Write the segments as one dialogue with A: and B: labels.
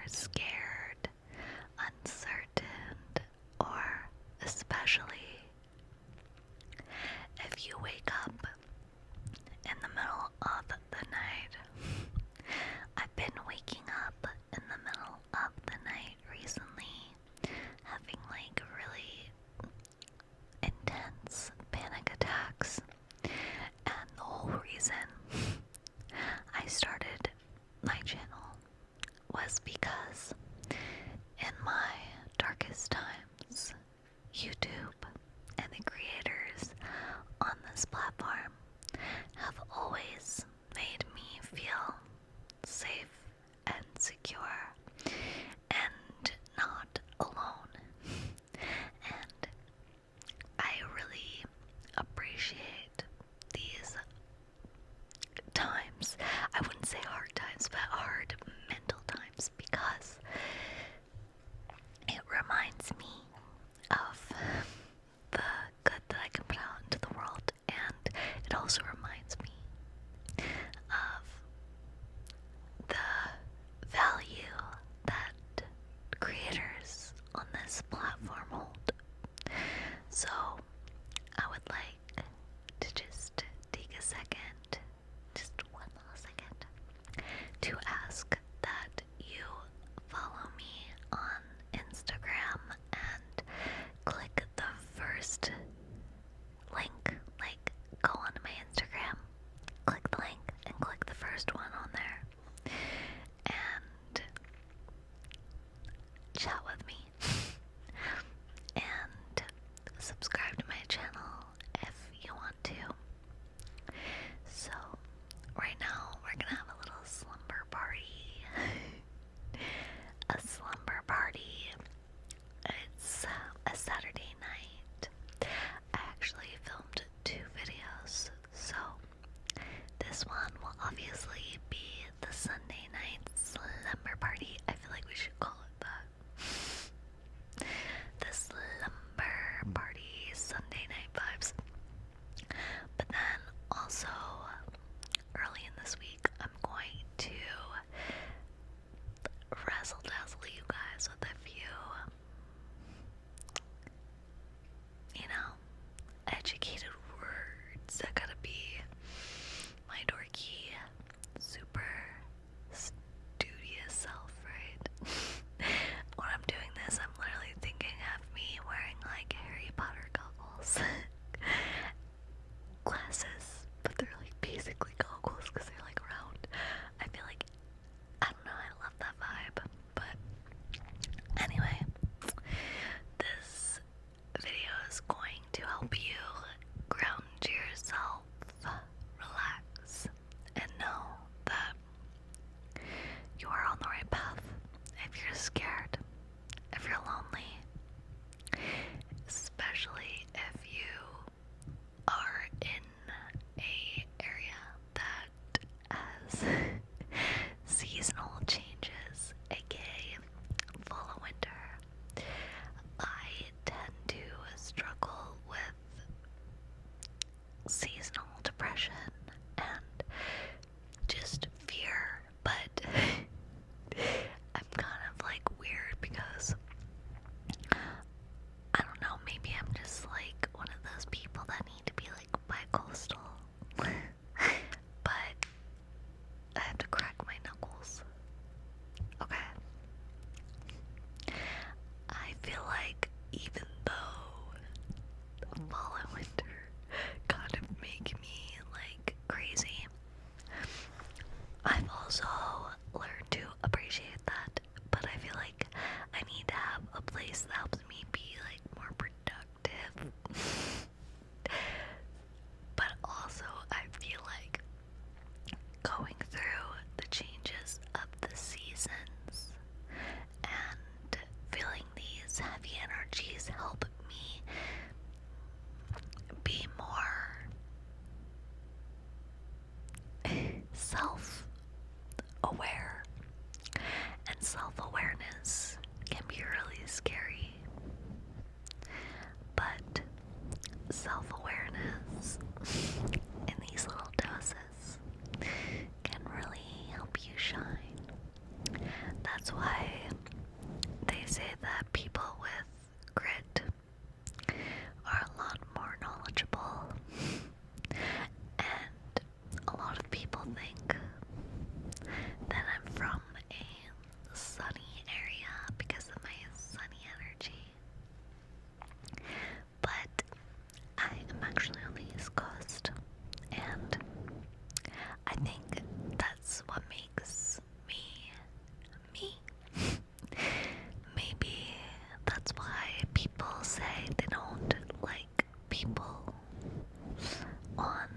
A: scared, uncertain, or especially if you wake up in the middle of the night. I've been waking up in the middle of the night recently, having like really intense panic attacks, and the whole reason I started my channel was because in my darkest times, YouTube and the creators on this platform have always made me feel safe and secure and not alone. And I really appreciate these times. I wouldn't say hard times, but hard mental times, because it reminds me of the good that I can put out into the world, and it also reminds me of the value that creators on this platform hold. So I would like to just take a second, just one little second, to ask that you follow me on Instagram and click the first link. Like, go onto my Instagram, click the link, and click the first one on there, and chat with me. And subscribe to my channel if you want to. So, right now, we're gonna have a little slumber party. A slumber party. It's a Saturday night. I actually filmed 2 videos, so this one will obviously be the Sunday night slumber party. I feel like we should call it that. The slumber party, Sunday night vibes. But then also, early in this week, I'm going to razzle dazzle you guys with a few, educated words. I gotta be my dorky, super studious self, right? When I'm doing this, I'm literally thinking of me wearing like Harry Potter goggles. Glasses, but they're like basically goggles because they're like round. I feel like, I don't know, I love that vibe. But anyway, this video is going to help you ground yourself, relax, and know that you are on the right path. If you're scared, if you're lonely, especially if you are in a area that has seasonal changes, aka fall and winter, I tend to struggle with seasonal depression and just fear, but I'm kind of like weird because I don't know, maybe I'm just like one of those people that need to be like bi-coastal. But I have to crack my knuckles. Okay. I feel like even though fall and winter kind of make me like crazy, I've also learned to appreciate that. But I feel like I need to have a place that helps me be like more productive. But also I feel like going through the changes of the seasons and feeling these heavy energies help me be more self-aware. And self-awareness can be really scary. But self-awareness in these little doses can really help you shine. That's why say that people with grit are a lot more knowledgeable, and a lot of people think that I'm from a sunny area because of my sunny energy, but I am actually on the East Coast, and I think that's what makes me me. Maybe that's why people say they don't like people on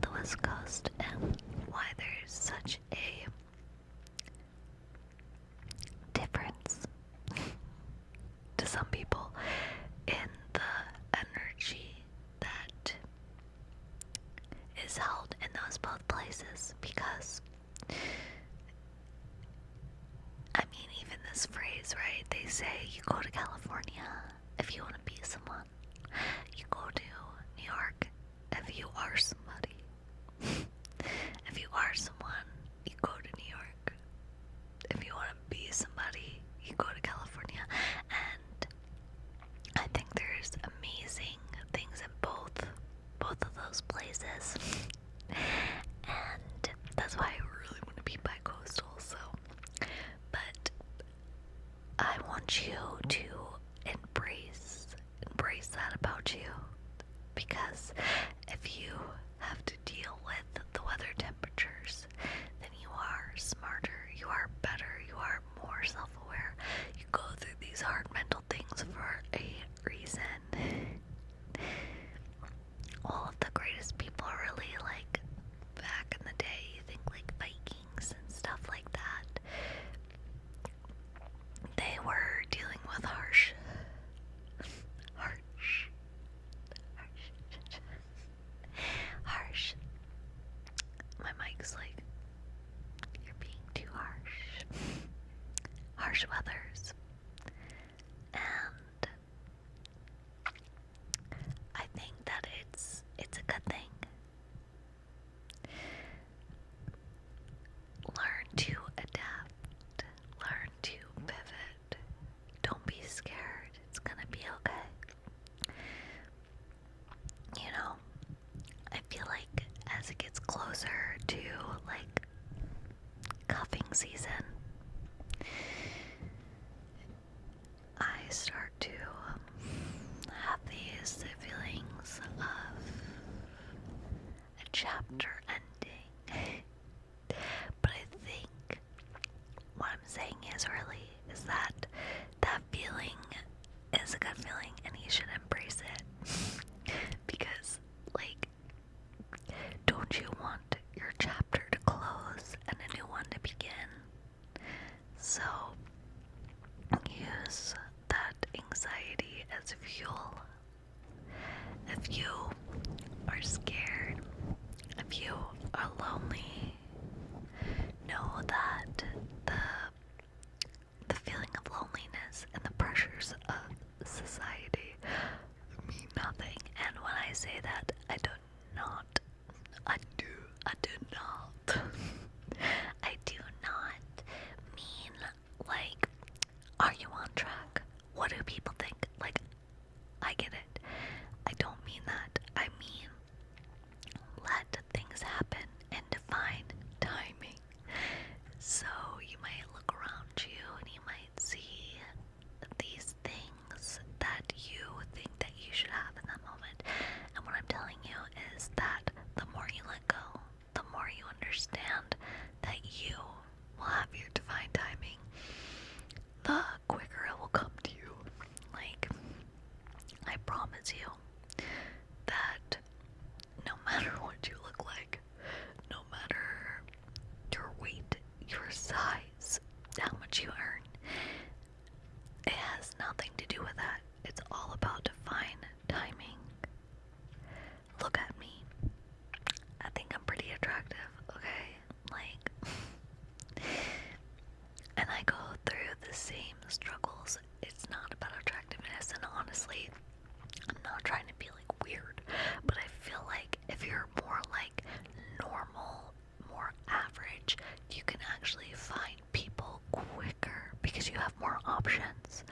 A: the West Coast, and why there's such a difference to some people in the energy that is held in those both places. Because I mean, even this phrase, right? They say you go to California if you want to be someone. You go to New York if you are somebody. If you are someone, you go to New York. If you want to be somebody, you go to California. And I think there's amazing things in both of those places. And that's why I really want to be bi-coastal. So, but I want you to embrace that about you, because if you have to deal with the weather temperatures, then you are smarter, you are better, you are more self-aware. You go through these hard mental things for a reason. All of the greatest people are really like back in the day. You think like Vikings and stuff like that. They were dealing with harsh. My mic's like, you're being too harsh. Harsh weathers. And I think that it's a good thing. Learn to adapt. Learn to pivot. Don't be scared. It's gonna be okay. You know, I feel like as it gets closer to like cuffing season, I start to have these feelings of a chapter ending. But I think what I'm saying is that feeling is a good feeling, and you should embrace it. Because, like, don't you want your chapter to close and a new one to begin? So use that anxiety as fuel. If you are scared, if you are lonely, know that the feeling of loneliness and the pressures of society mean nothing. And when I say that, I do not mean like, are you on track? What do people think? Like, I get it. I don't mean that. I mean, let things happen in divine timing. So you might look around you and you might see these things that you think that you should have in that moment. And what I'm telling you is that the more you let go, the more you understand that you will have your divine timing, the quicker it will come to you. Like, I promise you that no matter what you look like, no matter your weight, your size, how much you earn, it has nothing to do with that. It's all about divine timing. Look at me. I think I'm pretty attractive, okay? Like, and I go through the same struggles. It's not about attractiveness, and honestly, I'm not trying to be like weird, but I feel like if you're more like normal, more average, you can actually find people quicker because you have more options.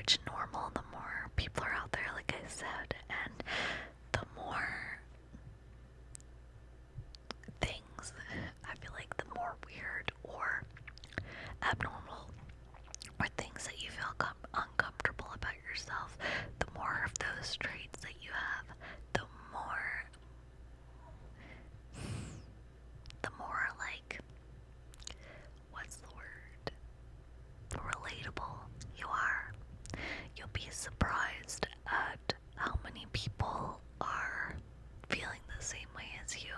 A: much normal, the more people are out there, like I said, and the more things, I feel like the more weird or abnormal or things that you feel uncomfortable about yourself, the more of those traits that you have, the more like, what's the word? Relatable you are. You'll be surprised at how many people are feeling the same way as you.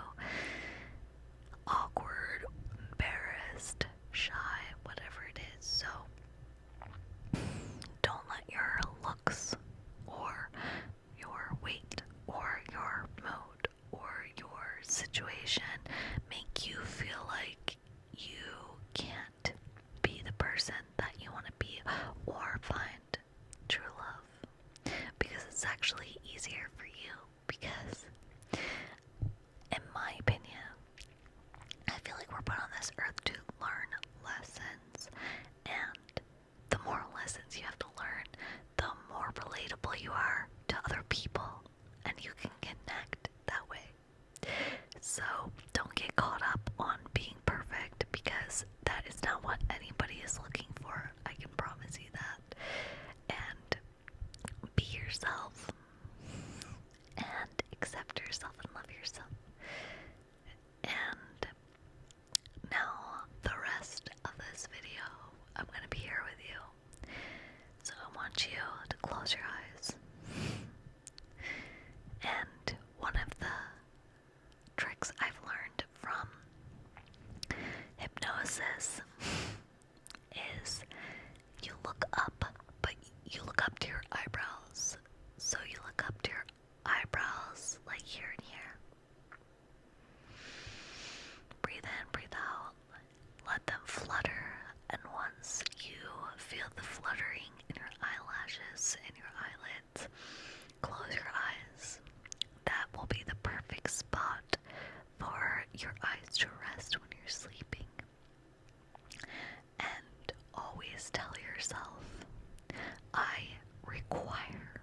A: Awkward, embarrassed, shy, whatever it is. So don't let your looks or your weight or your mood or your situation make you feel like you can't be the person that you want to be or find true love, because it's actually easier for you, because in my opinion, I feel like we're put on this earth to learn lessons, and the more lessons you have to learn, the more relatable you are to other people, and you can connect that way. So don't get caught up on being perfect, because that is not what anybody is looking for. I can promise you that. And be yourself and accept yourself and love yourself. And now the rest of this video, I'm gonna be here with you. So I want you to close your eyes. And one of the tricks I've learned from hypnosis is you look up, but you look up to your eyebrows. So you look up to your eyebrows like here and here. Breathe in, breathe out. Let them flutter. And once you feel the fluttering in your eyelashes and your eyelids, close your eyes. That will be the perfect spot for your eyes to rest when you're sleeping. And always tell yourself, I require.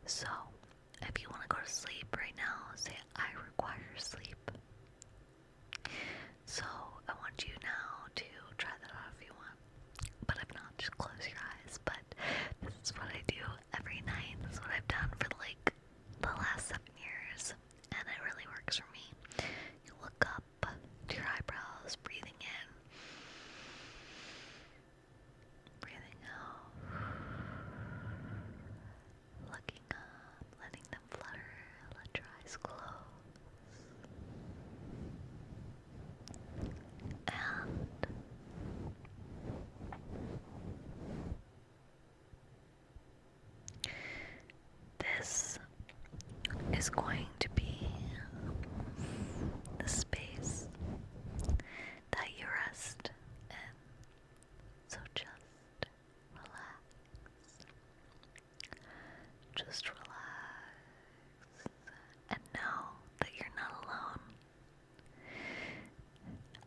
A: So, if you want to go to sleep right now, say, I require sleep. So, I want you now to try that out if you want. But if not, just close your eyes. But this is what I do every night. This is what I've done for like the last 7 years. And it really works for me. You look up to your eyebrows, breathing in, breathing out, looking up, letting them flutter, let your eyes close. And this is going to be the space that you rest in. So just relax. Just relax. And know that you're not alone.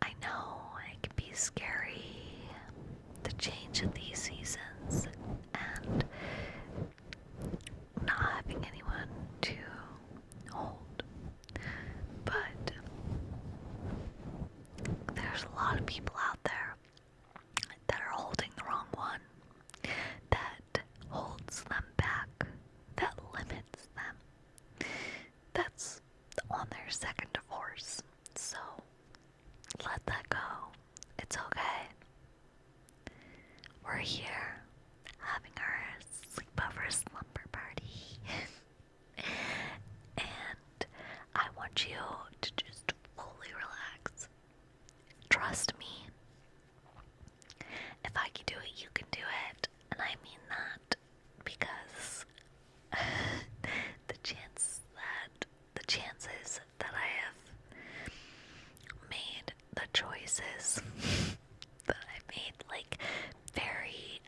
A: I know it can be scary, the change of these seasons, and not having anyone to hold. But there's a lot of people out there that are holding the wrong one, that holds them back, that limits them, that's on their second divorce. So let that go. It's okay. We're here having our sleepover slumber party. And I want you to just fully relax. Trust me. If I can do it, you can do it. And I mean that because the chances that I have made the choices that I made, like, very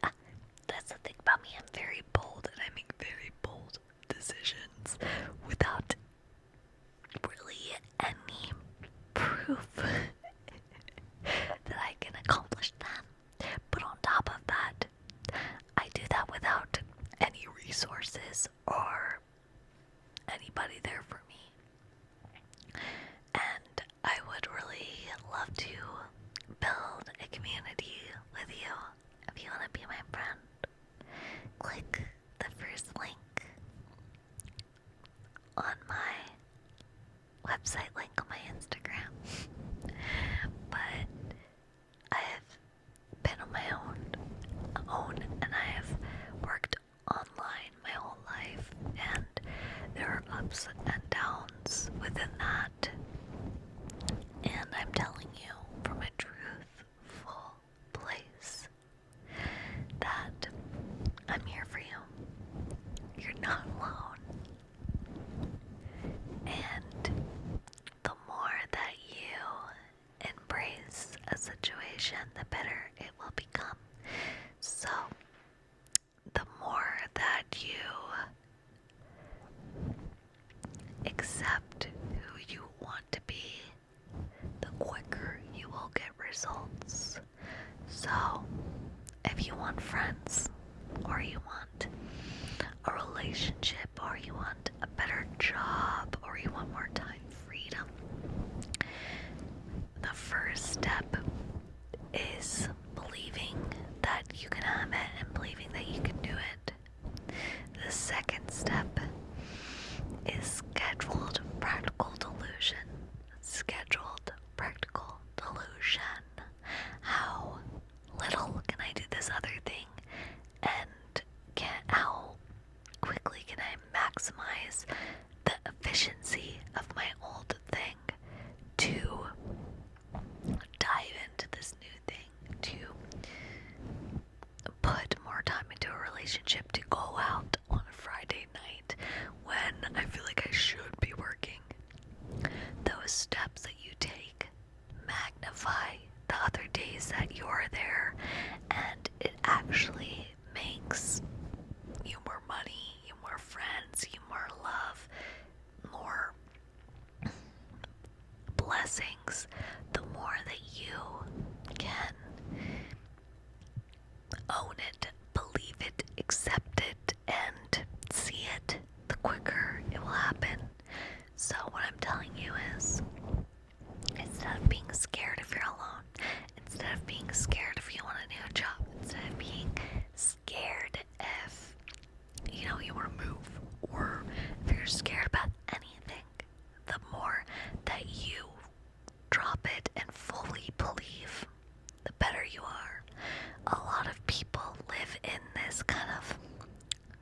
A: resources or anybody there for me. And I would really love to build a community with you. If you want to be my friend, click the first link on my website link on my Instagram. But I have been on my own, and I have worked online my whole life, and there are ups and downs within that. And I'm telling you from a truthful place that I'm here for you. You're not alone. And the more that you embrace a situation, the better it will become. So, the more that you accept who you want to be, the quicker you will get results. So, if you want friends, or you want a relationship, or you want a better job, or you want more time freedom, the first step is believing that you can have it and believing that you can do it. The second step is scheduled practical delusion. Scheduled practical delusion. How little can I do this other thing, and how quickly can I maximize the efficiency of my old thing to dive into this new thing, to put more time into a relationship, to go out on a Friday night when I feel like I should be working. Those steps that you take magnify the other days that you're there, and it actually makes you more money, you more friends, you more love, more blessings, the more that you can own it, believe it, accept it, and see it, the quicker it will happen. So what I'm telling you is, instead of being scared if you're alone, instead of being scared if you want a new job, instead of being scared if, you want to move, or if you're scared about anything, the more that you drop it and fully believe, the better you are. A lot of people live in this kind of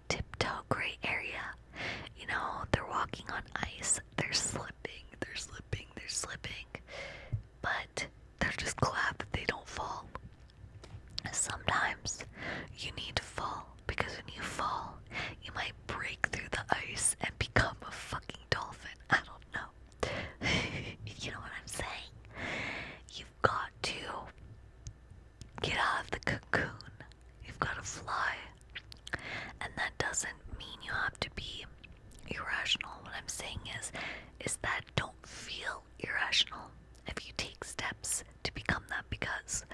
A: tiptoe gray area. They're walking on ice, they're slipping, but they're just glad that they don't fall. Sometimes you need to fall, because when you fall, you might break through the ice and become a fucking dolphin. I don't know. You know what I'm saying? You've got to get out of the cocoon. You've got to fly. And that doesn't mean you have to be irrational. What I'm saying is that don't feel irrational if you take steps to become that, because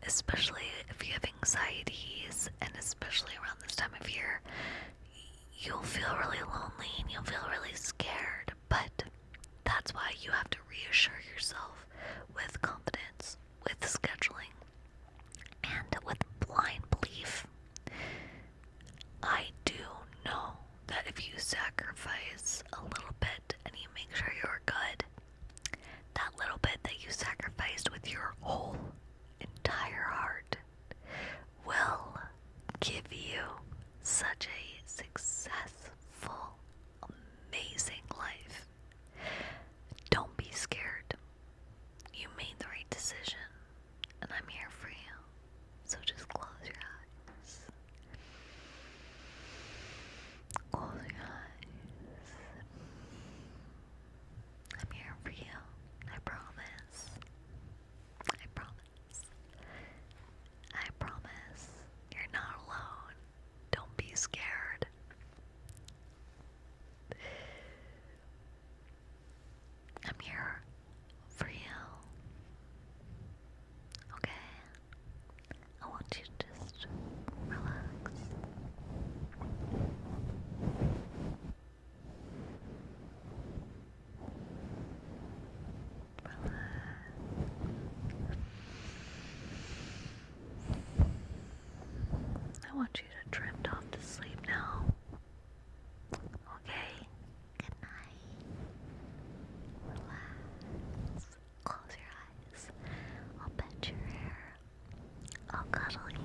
A: especially if you have anxieties, and especially around this time of year, you'll feel really lonely and you'll feel really scared. But that's why you have to reassure yourself with confidence, with scheduling, and with blind belief. I do know that if you sacrifice a little bit and you make sure you're good, that little bit that you sacrificed with your whole entire heart will give you such a successful, amazing life. Don't be scared. You made the right decision, and I'm here for you. So just I want you to drift off to sleep now. Okay? Good night. Relax. Close your eyes. I'll pet your hair. I'll cuddle you.